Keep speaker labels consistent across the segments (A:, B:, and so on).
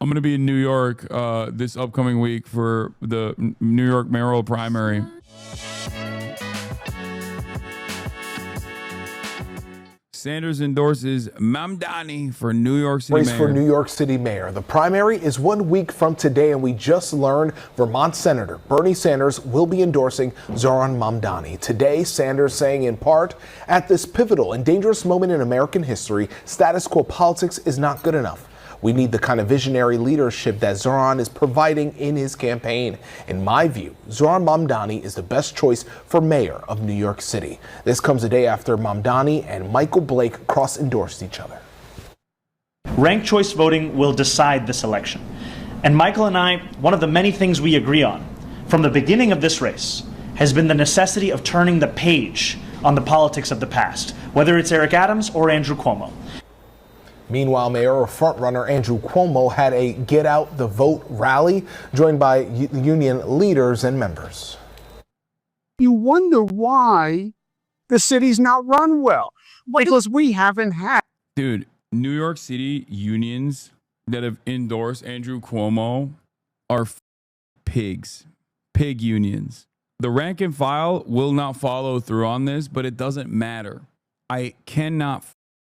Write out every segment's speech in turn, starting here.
A: I'm going to be in New York this upcoming week for the New York mayoral primary. Sanders endorses Mamdani for New York City
B: Race
A: mayor.
B: for New York City mayor. The primary is 1 week from today, and we just learned Vermont Senator Bernie Sanders will be endorsing Zohran Mamdani. Today, Sanders saying in part, at this pivotal and dangerous moment in American history, status quo politics is not good enough. We need the kind of visionary leadership that Zohran is providing in his campaign. In my view, Zohran Mamdani is the best choice for mayor of New York City. This comes a day after Mamdani and Michael Blake cross-endorsed each other.
C: Ranked choice voting will decide this election. And Michael and I, one of the many things we agree on from the beginning of this race has been the necessity of turning the page on the politics of the past, whether it's Eric Adams or Andrew Cuomo.
B: Meanwhile, mayoral frontrunner Andrew Cuomo had a Get Out the Vote rally joined by union leaders and members.
D: You wonder why the city's not run well, because we haven't had.
A: Dude, New York City unions that have endorsed Andrew Cuomo are pigs. Pig unions. The rank and file will not follow through on this, but it doesn't matter. I cannot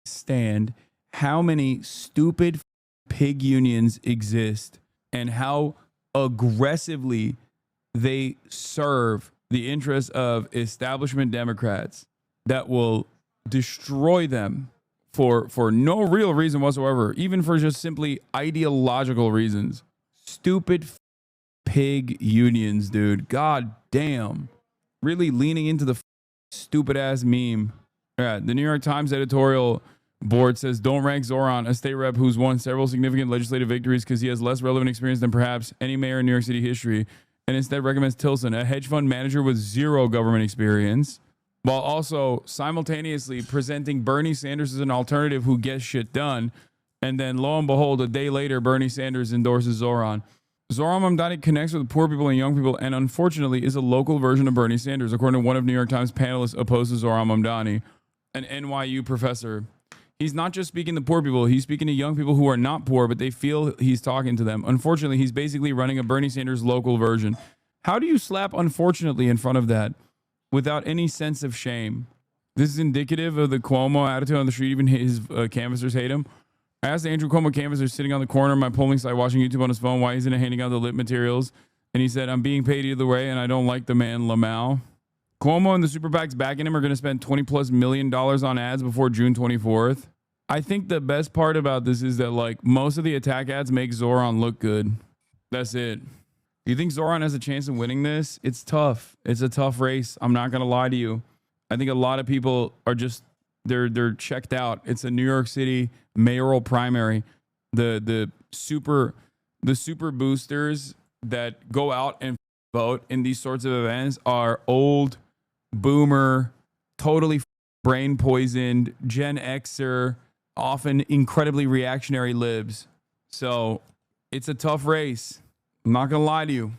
A: stand how many stupid pig unions exist and how aggressively they serve the interests of establishment Democrats that will destroy them for no real reason whatsoever, even for just simply ideological reasons. Stupid pig unions, dude. God damn. Really leaning into the stupid ass meme. Yeah, the New York Times editorial board says don't rank Zohran, a state rep who's won several significant legislative victories, because he has less relevant experience than perhaps any mayor in New York City history, and instead recommends Tilson, a hedge fund manager with zero government experience, while also simultaneously presenting Bernie Sanders as an alternative who gets shit done. And then lo and behold, a day later, Bernie Sanders endorses Zohran. Zohran Mamdani connects with poor people and young people, and unfortunately is a local version of Bernie Sanders, according to one of New York Times panelists opposed to Zohran Mamdani, an NYU professor. He's not just speaking to poor people. He's speaking to young people who are not poor, but they feel he's talking to them. Unfortunately, he's basically running a Bernie Sanders local version. How do you slap unfortunately in front of that without any sense of shame? This is indicative of the Cuomo attitude on the street. Even his canvassers hate him. I asked Andrew Cuomo canvasser sitting on the corner of my polling site watching YouTube on his phone why isn't he handing out the lit materials. And he said, I'm being paid either way, and I don't like the man Lamau. Cuomo and the super PACs backing him are going to spend $20+ million on ads before June 24th. I think the best part about this is that like most of the attack ads make Zohran look good. That's it. Do you think Zohran has a chance of winning this? It's tough. It's a tough race. I'm not going to lie to you. I think a lot of people are just they're checked out. It's a New York City mayoral primary. The super boosters that go out and vote in these sorts of events are old, boomer, totally brain poisoned, Gen Xer, often incredibly reactionary libs. So it's a tough race. I'm not going to lie to you.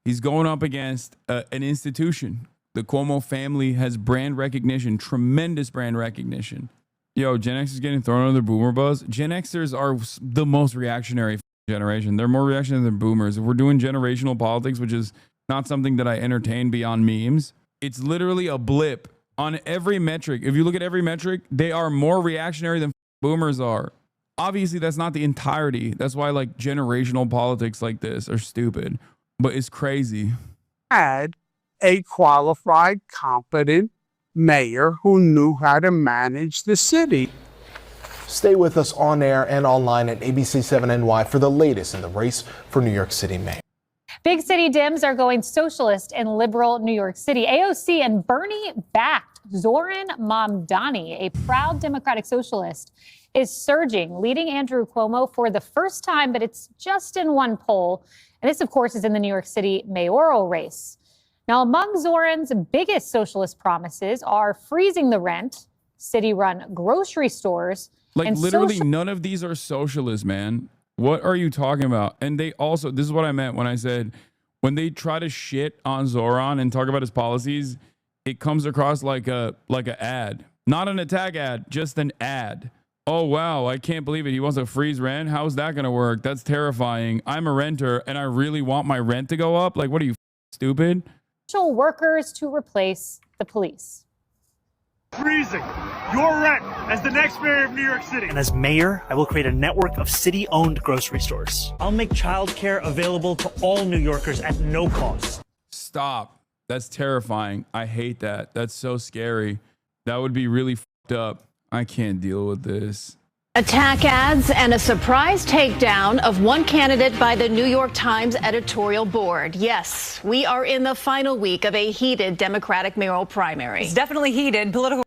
A: He's going up against an institution. The Cuomo family has brand recognition, tremendous brand recognition. Yo, Gen X is getting thrown under the boomer buzz. Gen Xers are the most reactionary generation. They're more reactionary than boomers. If we're doing generational politics, which is not something that I entertain beyond memes, it's literally a blip on every metric. If you look at every metric, they are more reactionary than boomers are. Obviously, that's not the entirety. That's why like generational politics like this are stupid, but it's crazy.
D: Had a qualified, competent mayor who knew how to manage the city.
B: Stay with us on air and online at ABC7NY for the latest in the race for New York City mayor.
E: Big city Dems are going socialist in liberal New York City. AOC and Bernie-backed Zohran Mamdani, a proud Democratic socialist, is surging, leading Andrew Cuomo for the first time, but it's just in one poll. And this, of course, is in the New York City mayoral race. Now, among Zohran's biggest socialist promises are freezing the rent, city-run grocery stores,
A: like
E: and
A: literally none of these are socialist, man. What are you talking about? And they also, this is what I meant when I said, when they try to shit on Zohran and talk about his policies, it comes across like a ad, not an attack ad, just an ad. Oh, wow. I can't believe it. He wants to freeze rent. How's that going to work? That's terrifying. I'm a renter and I really want my rent to go up. Like, what are you, stupid?
E: Workers to replace the police.
F: Freezing your rent as the next mayor of New York City.
C: And as mayor, I will create a network of city-owned grocery stores. I'll make childcare available to all New Yorkers at no cost.
A: Stop. That's terrifying. I hate that. That's so scary. That would be really fucked up. I can't deal with this.
G: Attack ads and a surprise takedown of one candidate by the New York Times editorial board. Yes, we are in the final week of a heated Democratic mayoral primary.
H: It's definitely heated. Political.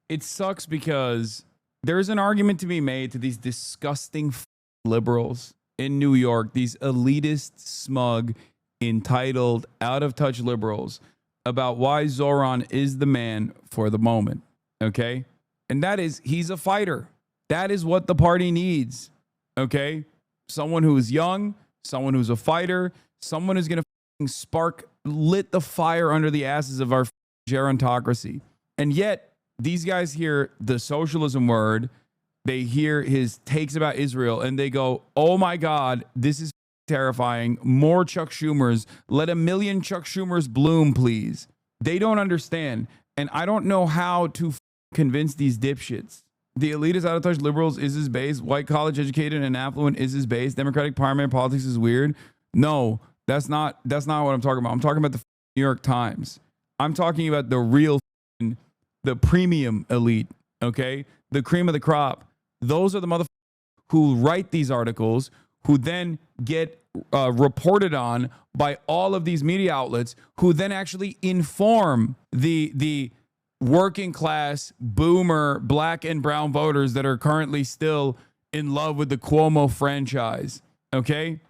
A: It sucks because there's an argument to be made to these disgusting liberals in New York, these elitist, smug, entitled, out-of-touch liberals about why Zohran is the man for the moment, okay? And that is, he's a fighter. That is what the party needs, okay? Someone who is young, someone who's a fighter, someone who's going to lit the fire under the asses of our gerontocracy. And yet, these guys hear the socialism word, they hear his takes about Israel, and they go, oh my God, this is terrifying. More Chuck Schumers. Let a million Chuck Schumers bloom, please. They don't understand. And I don't know how to convince these dipshits. The elitist, out-of-touch liberals is his base. White, college-educated, and affluent is his base. Democratic primary politics is weird. No, that's not what I'm talking about. I'm talking about the New York Times. I'm talking about the real, the premium elite, okay? The cream of the crop. Those are the motherfuckers who write these articles, who then get reported on by all of these media outlets, who then actually inform the working class, boomer, black and brown voters that are currently still in love with the Cuomo franchise, okay?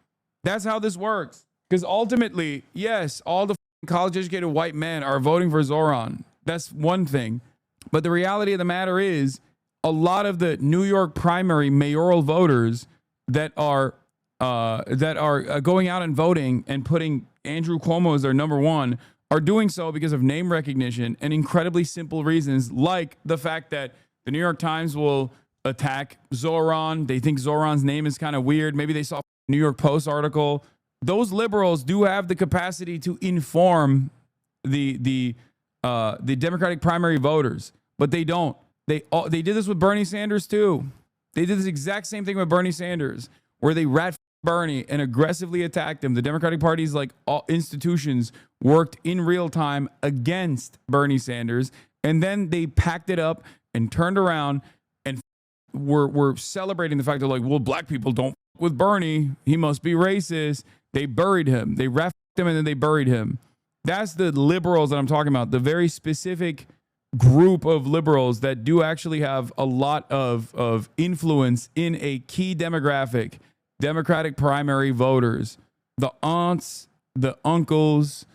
A: That's how this works. Because ultimately, yes, all the college-educated white men are voting for Zohran. That's one thing. But the reality of the matter is, a lot of the New York primary mayoral voters that are going out and voting and putting Andrew Cuomo as their number one are doing so because of name recognition and incredibly simple reasons, like the fact that the New York Times will attack Zohran. They think Zohran's name is kind of weird. Maybe they saw a New York Post article. Those liberals do have the capacity to inform the Democratic primary voters, but they don't. They did this with Bernie Sanders too. They did this exact same thing with Bernie Sanders, where they rat Bernie and aggressively attacked him. The Democratic Party's like all institutions worked in real time against Bernie Sanders, and then they packed it up and turned around and were celebrating the fact that, like, well, black people don't with Bernie. He must be racist. They buried him. They him and then they buried him. That's the liberals that I'm talking about. The very specific group of liberals that do actually have a lot of influence in a key demographic. Democratic primary voters, the aunts, the uncles,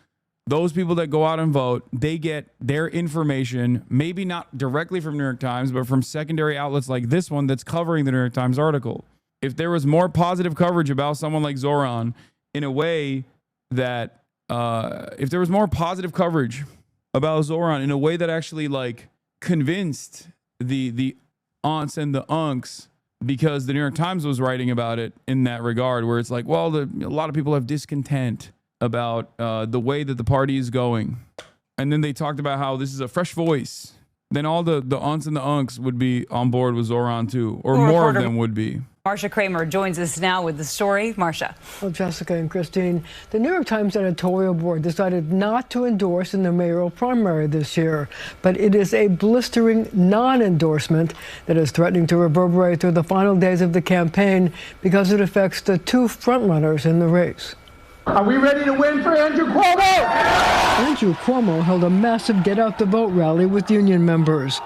A: those people that go out and vote, they get their information, maybe not directly from New York Times, but from secondary outlets like this one that's covering the New York Times article. If there was more positive coverage about someone like Zohran in a way that, if there was more positive coverage about Zohran in a way that actually like convinced the aunts and the unks, because the New York Times was writing about it in that regard, where it's like, well, a lot of people have discontent about the way that the party is going. And then they talked about how this is a fresh voice. Then all the aunts and the unks would be on board with Zohran too, or more of them would be.
H: Marcia Kramer joins us now with the story. Marcia.
I: Well, Jessica and Christine, the New York Times editorial board decided not to endorse in the mayoral primary this year, but it is a blistering non-endorsement that is threatening to reverberate through the final days of the campaign because it affects the two frontrunners in the race.
J: Are we ready to win for Andrew Cuomo?
I: Andrew Cuomo held a massive Get Out the Vote rally with union members.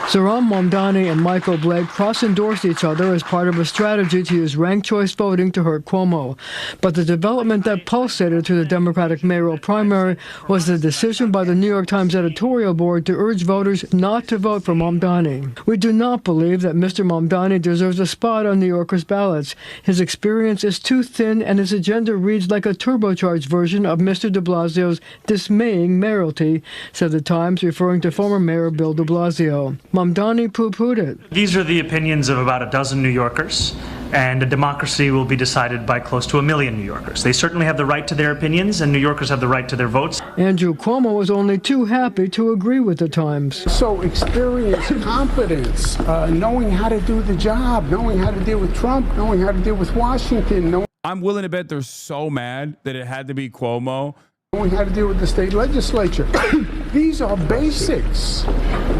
I: Zohran Mamdani and Michael Blake cross-endorsed each other as part of a strategy to use ranked choice voting to hurt Cuomo. But the development that pulsated through the Democratic mayoral primary was the decision by the New York Times editorial board to urge voters not to vote for Mamdani. We do not believe that Mr. Mamdani deserves a spot on New Yorkers' ballots. His experience is too thin and his agenda reads like a turbocharged version of Mr. de Blasio's dismaying mayoralty, said the Times, referring to former Mayor Bill de Blasio. Mamdani poo-pooed it.
C: These are the opinions of about a dozen New Yorkers, and a democracy will be decided by close to 1 million New Yorkers. They certainly have the right to their opinions, and New Yorkers have the right to their votes.
I: Andrew Cuomo was only too happy to agree with the Times.
D: So experience, competence, knowing how to do the job, knowing how to deal with Trump, knowing how to deal with Washington,
A: I'm willing to bet they're so mad that it had to be Cuomo.
D: knowing how to deal with the state legislature. These are basics.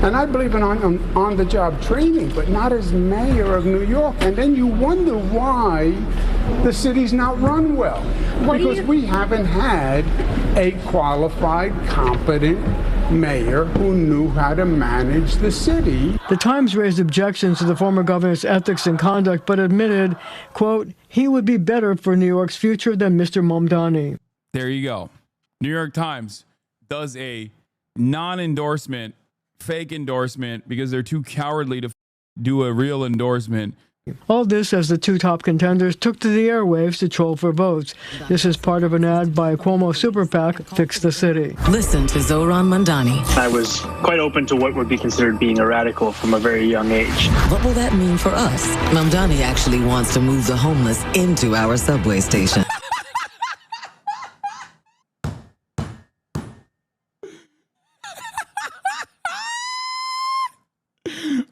D: And I believe in on-the-job training, but not as mayor of New York. And then you wonder why the city's not run well. Because we haven't had a qualified, competent mayor who knew how to manage the city.
I: The Times raised objections to the former governor's ethics and conduct, but admitted, quote, he would be better for New York's future than Mr. Mamdani.
A: There you go. New York Times does a non-endorsement, fake endorsement, because they're too cowardly to do a real endorsement.
I: All this as the two top contenders took to the airwaves to troll for votes. This is part of an ad by Cuomo Super PAC, Fix the City.
K: Listen to Zohran Mamdani.
L: I was quite open to what would be considered being a radical from a very young age.
K: What will that mean for us? Mamdani actually wants to move the homeless into our subway station.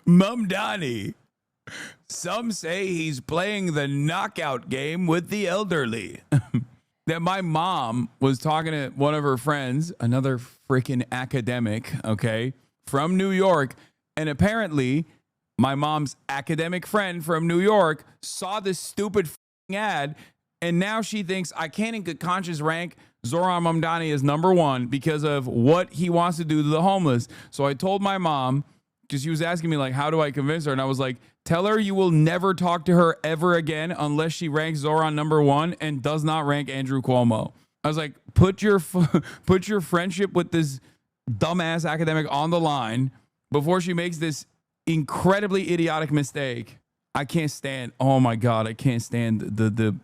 A: Mamdani. Some say he's playing the knockout game with the elderly. That my mom was talking to one of her friends, another freaking academic, okay, from New York. And apparently my mom's academic friend from New York saw this stupid ad. And now she thinks I can't in good conscience rank Zohran Mamdani as number one because of what he wants to do to the homeless. So I told my mom, because she was asking me, like, how do I convince her? And I was like, tell her you will never talk to her ever again unless she ranks Zohran number one and does not rank Andrew Cuomo. I was like, put your friendship with this dumbass academic on the line before she makes this incredibly idiotic mistake. I can't stand, oh my God, I can't stand the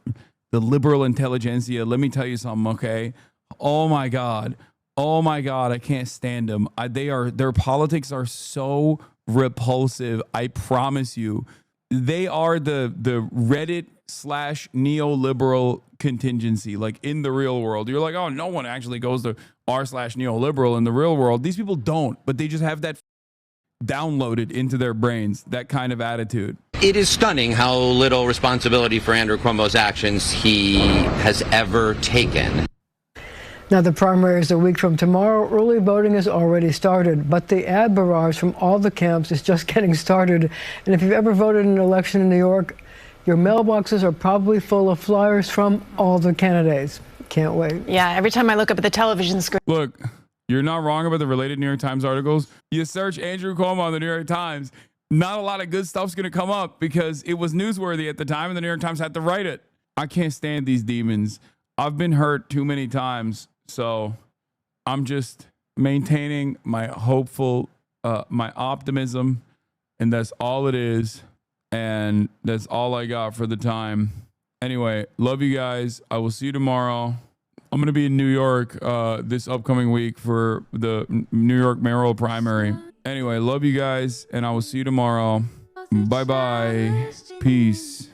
A: liberal intelligentsia. Let me tell you something, okay? Oh my God, I can't stand them. Their politics are so repulsive. I promise you, they are the Reddit / neoliberal contingency. Like in the real world, you're like, oh, no one actually goes to r / neoliberal in the real world. These people don't, but they just have that downloaded into their brains, that kind of attitude.
M: It is stunning how little responsibility for Andrew Cuomo's actions he has ever taken.
I: Now, the primary is a week from tomorrow. Early voting has already started, but the ad barrage from all the camps is just getting started. And if you've ever voted in an election in New York, your mailboxes are probably full of flyers from all the candidates. Can't wait.
N: Yeah, every time I look up at the television screen.
A: Look, you're not wrong about the related New York Times articles. You search Andrew Cuomo on the New York Times, not a lot of good stuff's going to come up because it was newsworthy at the time and the New York Times had to write it. I can't stand these demons. I've been hurt too many times. So I'm just maintaining my hopeful, my optimism, and that's all it is. And that's all I got for the time. Anyway, love you guys. I will see you tomorrow. I'm going to be in New York this upcoming week for the New York mayoral primary. Anyway, love you guys, and I will see you tomorrow. Bye-bye. Peace.